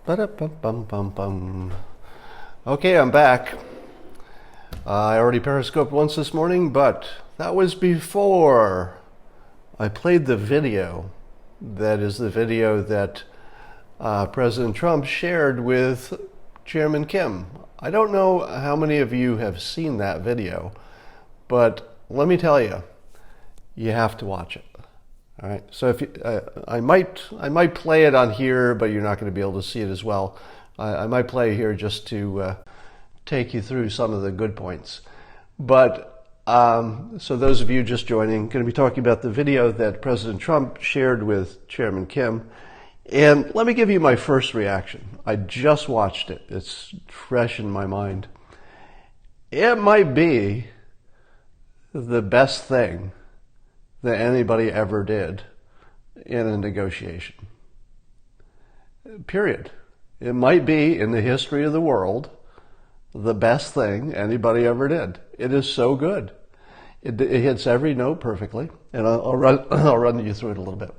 Ba-da-bum-bum-bum-bum. Okay, I'm back. I already periscoped once this morning, but that was before I played the video. That is the video that President Trump shared with Chairman Kim. I don't know how many of you have seen that video, but let me tell you, you have to watch it. All right. So if you, I might play it on here, but you're not going to be able to see it as well. I might play here just to take you through some of the good points. But so those of you just joining, going to be talking about the video that President Trump shared with Chairman Kim. And let me give you my first reaction. I just watched it. It's fresh in my mind. It might be the best thing that anybody ever did in a negotiation. Period. It might be, in the history of the world, the best thing anybody ever did. It is so good. It hits every note perfectly, and I'll run you through it a little bit.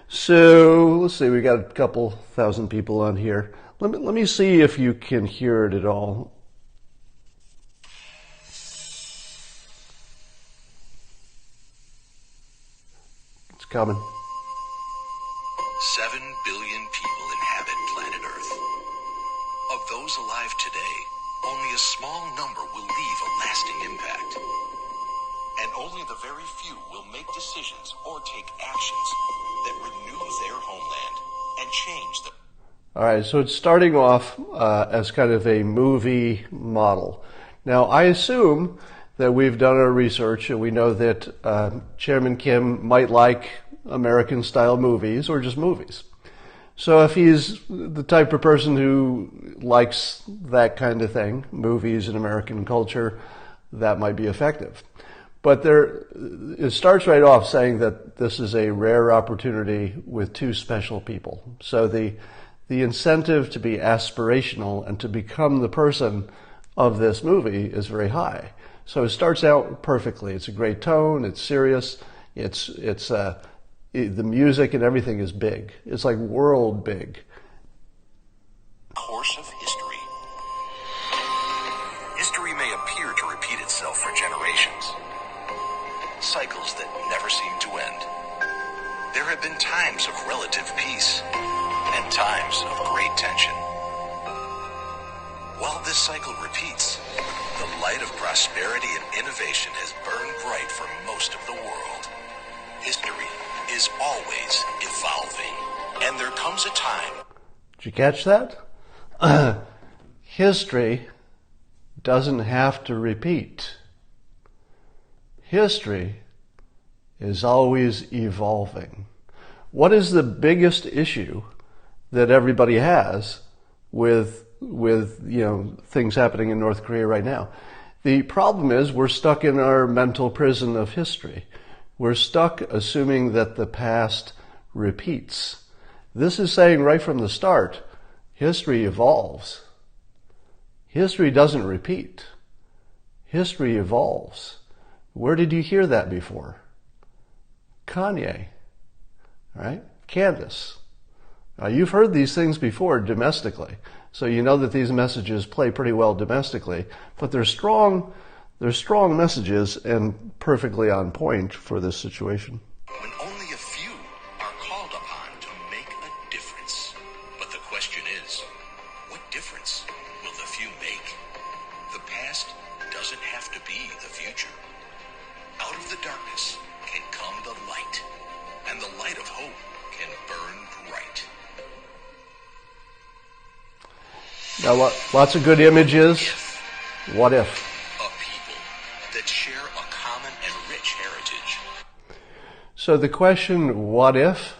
So let's see, we got a couple thousand people on here. Let me see if you can hear it at all. It's coming. 7 billion people inhabit planet Earth. Of those alive today, only a small number will leave a lasting impact. And only the very few will make decisions or take actions that renew their homeland and change the... All right, so it's starting off as kind of a movie model. Now, I assume that we've done our research and we know that Chairman Kim might like American-style movies or just movies. So if he's the type of person who likes that kind of thing, movies and American culture, that might be effective. But it starts right off saying that this is a rare opportunity with two special people. So the incentive to be aspirational and to become the person of this movie is very high. So it starts out perfectly. It's a great tone. It's serious. The music and everything is big. It's like world big. Course of history. History may appear to repeat itself for generations. Cycles that never seem to end. There have been times of relative peace and times of great tension. While this cycle repeats, the light of prosperity and innovation has burned bright for most of the world. History is always evolving, and there comes a time... Did you catch that? History doesn't have to repeat. History is always evolving. What is the biggest issue that everybody has with things happening in North Korea right now? The problem is we're stuck in our mental prison of history. We're stuck assuming that the past repeats. This is saying right from the start, history evolves. History doesn't repeat. History evolves. Where did you hear that before? Kanye, right? Candace. You've heard these things before domestically, so you know that these messages play pretty well domestically, but they're strong messages and perfectly on point for this situation. When only a few are called upon to make a difference. But the question is, what difference will the few make? The past doesn't have to be the future. Out of the darkness can come the light, and the light of hope can burn bright. Now, lots of good images. What if? A people that share a common and rich heritage. So the question, what if,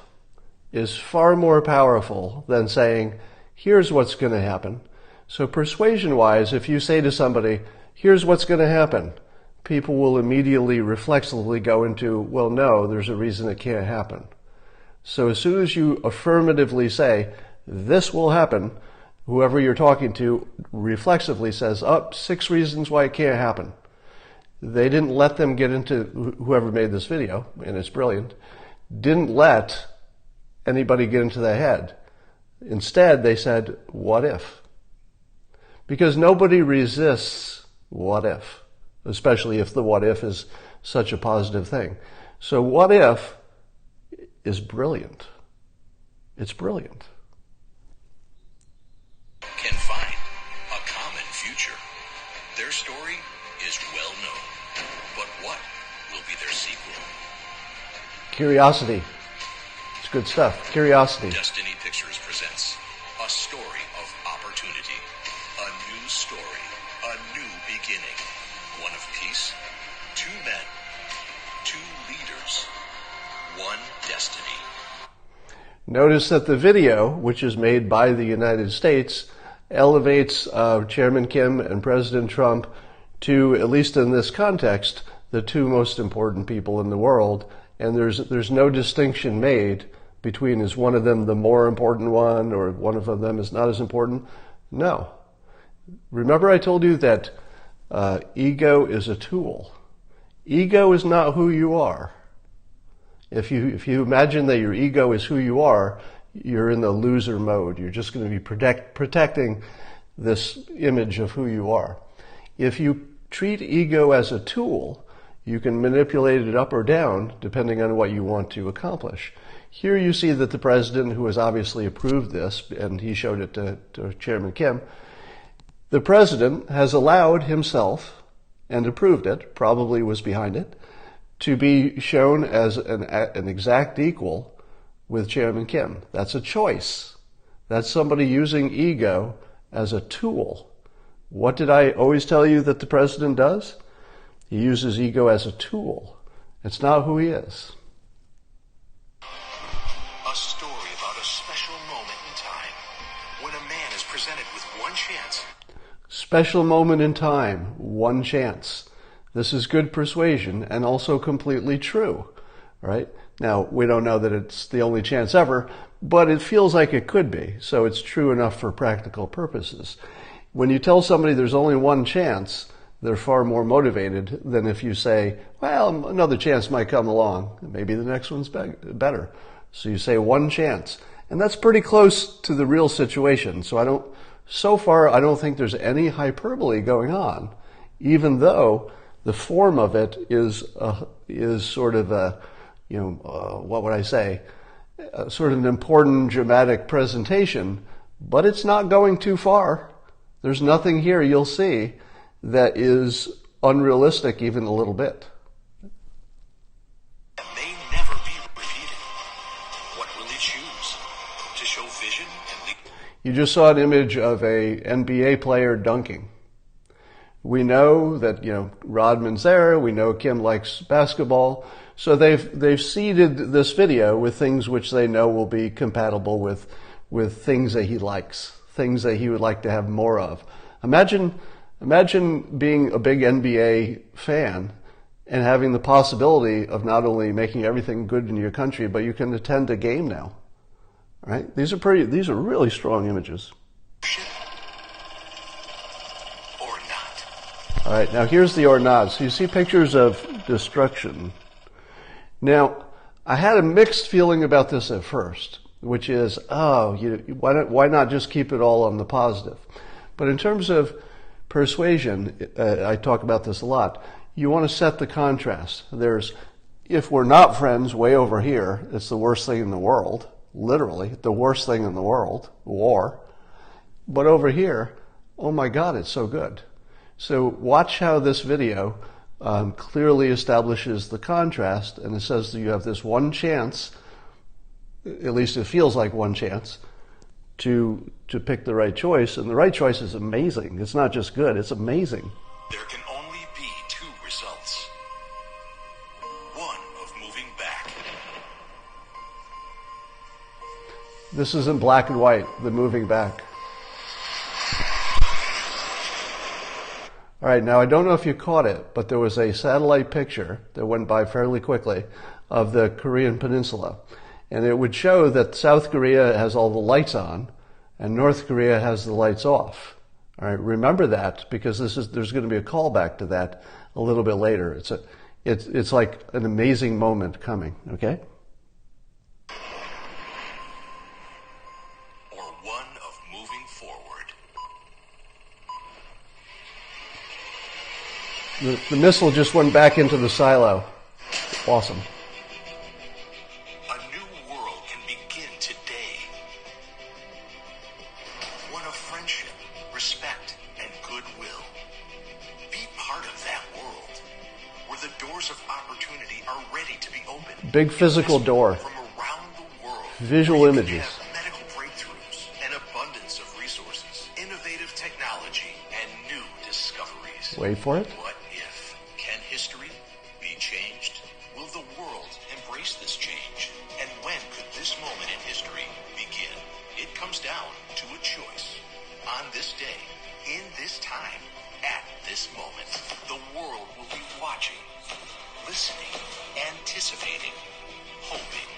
is far more powerful than saying, here's what's going to happen. So persuasion-wise, if you say to somebody, here's what's going to happen, people will immediately reflexively go into, well, no, there's a reason it can't happen. So as soon as you affirmatively say, this will happen, whoever you're talking to reflexively says, 6 reasons why it can't happen. They didn't let them get into, whoever made this video, and it's brilliant, didn't let anybody get into their head Instead, they said, what if? Because nobody resists what if, especially if the what if is such a positive thing. So what if is brilliant. It's brilliant. Can find a common future. Their story is well known. But what will be their sequel? Curiosity. It's good stuff. Curiosity. Destiny Pictures presents a story of opportunity. A new story. A new beginning. One of peace. Two men. Two leaders. One destiny. Notice that the video, which is made by the United States, elevates Chairman Kim and President Trump to, at least in this context, the two most important people in the world. And there's no distinction made between is one of them the more important one or one of them is not as important. No. Remember I told you that ego is a tool. Ego is not who you are. If you imagine that your ego is who you are, you're in the loser mode. You're just going to be protecting this image of who you are. If you treat ego as a tool, you can manipulate it up or down depending on what you want to accomplish. Here you see that the president, who has obviously approved this, and he showed it to Chairman Kim, the president has allowed himself, and approved it, probably was behind it, to be shown as an exact equal with Chairman Kim. That's a choice. That's somebody using ego as a tool. What did I always tell you that the president does? He uses ego as a tool. It's not who he is. A story about a special moment in time when a man is presented with one chance. Special moment in time, one chance. This is good persuasion and also completely true, right? Now, we don't know that it's the only chance ever, but it feels like it could be, so it's true enough for practical purposes. When you tell somebody there's only one chance, they're far more motivated than if you say, well, another chance might come along. Maybe the next one's better. So you say one chance. And that's pretty close to the real situation. So far, I don't think there's any hyperbole going on, even though the form of it is sort of a, what would I say, sort of an important dramatic presentation, but it's not going too far. There's nothing here you'll see that is unrealistic even a little bit. May never be repeated. What will he choose? To show vision and lead? You just saw an image of a NBA player dunking. We know that, Rodman's there. We know Kim likes basketball. So they've seeded this video with things which they know will be compatible with things that he likes, things that he would like to have more of. Imagine being a big NBA fan and having the possibility of not only making everything good in your country, but you can attend a game now. Right? These are really strong images. All right, now here's the or not. So you see pictures of destruction. Now, I had a mixed feeling about this at first, which is, why not just keep it all on the positive? But in terms of persuasion, I talk about this a lot. You want to set the contrast. There's, if we're not friends way over here, it's the worst thing in the world, literally, the worst thing in the world, war. But over here, oh my God, it's so good. So watch how this video clearly establishes the contrast, and it says that you have this one chance, at least it feels like one chance, to pick the right choice, and the right choice is amazing. It's not just good, it's amazing. There can only be two results. One of moving back. This isn't black and white, the moving back. All right, now I don't know if you caught it, but there was a satellite picture that went by fairly quickly of the Korean Peninsula. And it would show that South Korea has all the lights on and North Korea has the lights off. All right, remember that, because there's going to be a callback to that a little bit later. It's like an amazing moment coming, okay? Or one of moving forward. The missile just went back into the silo. Awesome. A new world can begin today. One of friendship, respect, and goodwill. Be part of that world, where the doors of opportunity are ready to be opened. Big physical door. From around the world. Visual where you images. can have medical breakthroughs, an abundance of resources, innovative technology, and new discoveries. Wait for it. What if? Can history be changed? Will the world embrace this change? And when could this moment in history begin? It comes down to a choice. On this day, in this time, at this moment, the world will be watching, listening, anticipating, hoping.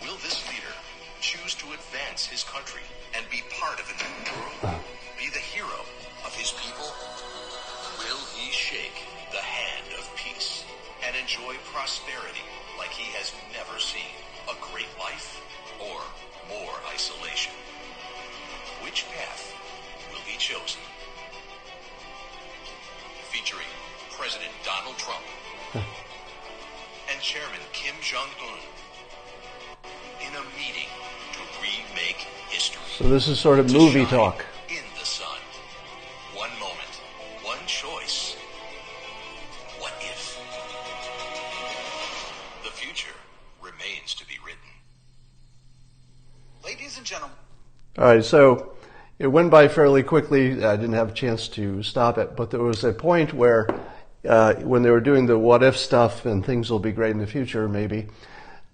Will this leader choose to advance his country and be part of a new world? Be the hero of his people? Will he shake the hand of peace and enjoy prosperity like he has never seen? A great life or more isolation? Which path will be chosen? Featuring President Donald Trump and Chairman Kim Jong-un in a meeting to remake history. So this is sort of To movie shine talk. in the sun. One moment, one choice. What if? The future remains to be written. Ladies and gentlemen. All right, so it went by fairly quickly. I didn't have a chance to stop it, but there was a point where when they were doing the what if stuff and things will be great in the future, maybe,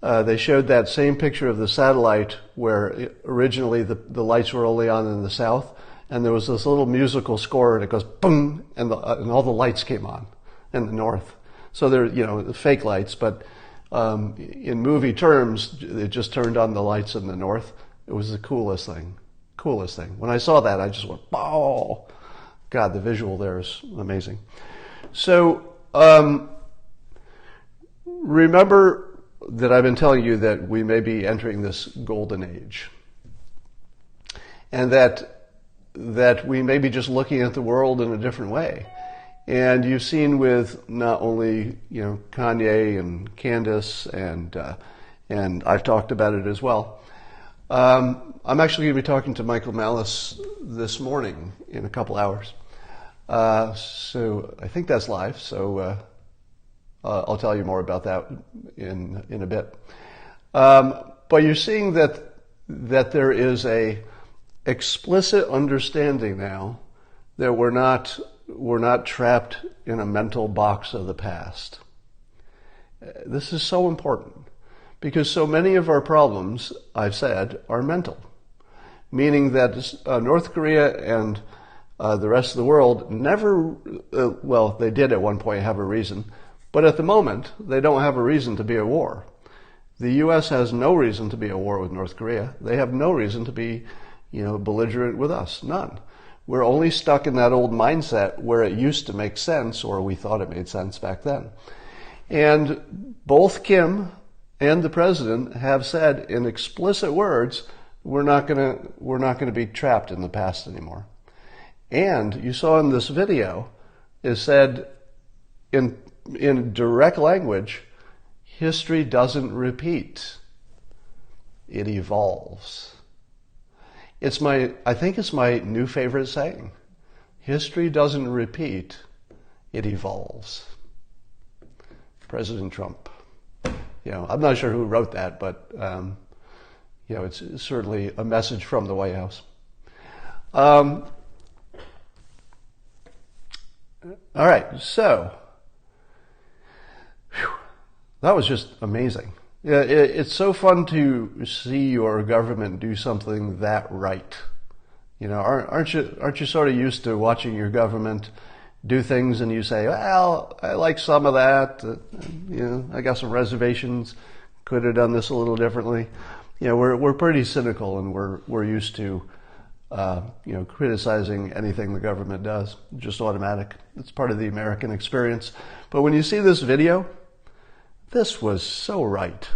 they showed that same picture of the satellite where originally the lights were only on in the south, and there was this little musical score and it goes boom, and all the lights came on in the north. So they're, fake lights, but in movie terms, it just turned on the lights in the north. It was the coolest thing. When I saw that, I just went, oh, God, the visual there is amazing. So, remember that I've been telling you that we may be entering this golden age. And that we may be just looking at the world in a different way. And you've seen with not only, Kanye and Candace and I've talked about it as well. I'm actually going to be talking to Michael Malice this morning in a couple hours. So I think that's live. So I'll tell you more about that in a bit. But you're seeing that there is a explicit understanding now that we're not trapped in a mental box of the past. This is so important because so many of our problems, I've said, are mental. Meaning that North Korea and the rest of the world never, they did at one point have a reason, but at the moment, they don't have a reason to be at war. The U.S. has no reason to be at war with North Korea. They have no reason to be, belligerent with us. None. We're only stuck in that old mindset where it used to make sense, or we thought it made sense back then. And both Kim and the president have said in explicit words, we're not gonna be trapped in the past anymore. And you saw in this video, it said in direct language, history doesn't repeat. It evolves. I think it's my new favorite saying. History doesn't repeat, it evolves. President Trump. I'm not sure who wrote that, but it's certainly a message from the White House. All right, so that was just amazing. Yeah, it's so fun to see your government do something that right. Aren't you sort of used to watching your government do things and you say, well, I like some of that. I got some reservations. Could have done this a little differently. We're pretty cynical and we're used to criticizing anything the government does. Just automatic. It's part of the American experience. But when you see this video, this was so right.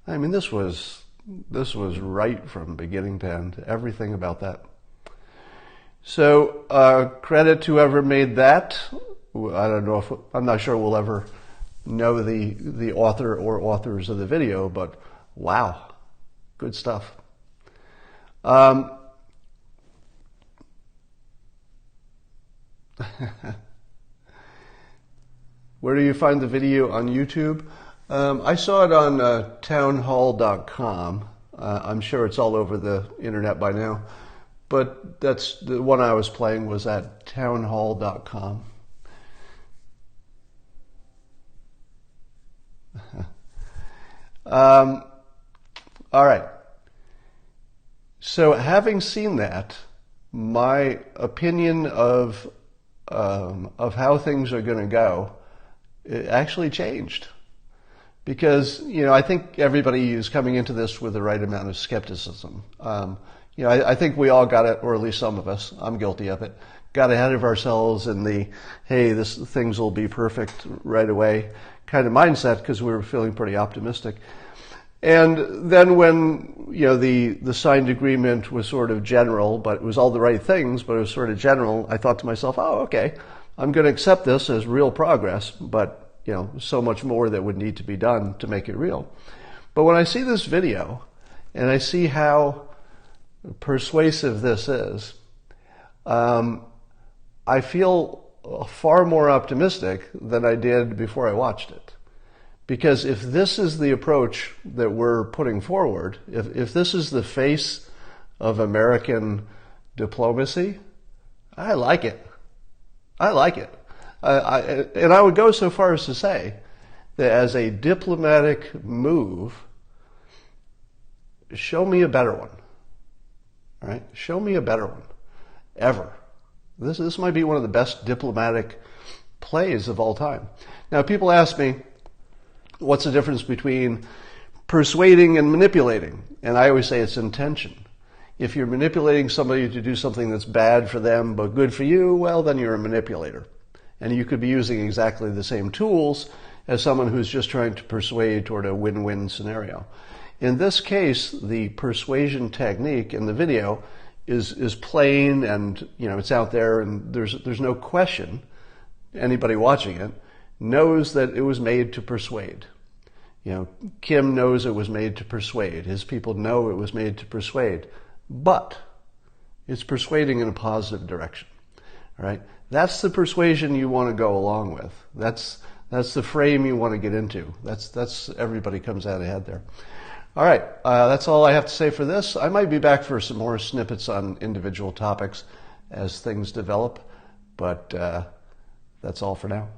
I mean, this was This was right from beginning to end, everything about that. So credit to whoever made that. I don't know if, I'm not sure we'll ever know the author or authors of the video, but wow, good stuff. Where do you find the video on YouTube? I saw it on townhall.com. I'm sure it's all over the internet by now, but that's the one I was playing was at townhall.com. All right. So having seen that, my opinion of how things are going to go, it actually changed. Because, I think everybody is coming into this with the right amount of skepticism. I think we all got it, or at least some of us, I'm guilty of it, got ahead of ourselves in the, hey, things will be perfect right away kind of mindset because we were feeling pretty optimistic. And then when, the signed agreement was sort of general, but it was all the right things, but it was sort of general, I thought to myself, oh, okay, I'm going to accept this as real progress, but, so much more that would need to be done to make it real. But when I see this video and I see how persuasive this is, I feel far more optimistic than I did before I watched it. Because if this is the approach that we're putting forward, if this is the face of American diplomacy, I like it. I like it. And I would go so far as to say that as a diplomatic move, show me a better one. All right? Show me a better one. Ever. This might be one of the best diplomatic plays of all time. Now, people ask me, what's the difference between persuading and manipulating? And I always say it's intention. If you're manipulating somebody to do something that's bad for them but good for you, well, then you're a manipulator. And you could be using exactly the same tools as someone who's just trying to persuade toward a win-win scenario. In this case, the persuasion technique in the video is plain and, it's out there and there's no question. Anybody watching it knows that it was made to persuade. Kim knows it was made to persuade. His people know it was made to persuade. But it's persuading in a positive direction. All right? That's the persuasion you want to go along with. That's the frame you want to get into. That's everybody comes out ahead there. All right, that's all I have to say for this. I might be back for some more snippets on individual topics as things develop, but that's all for now.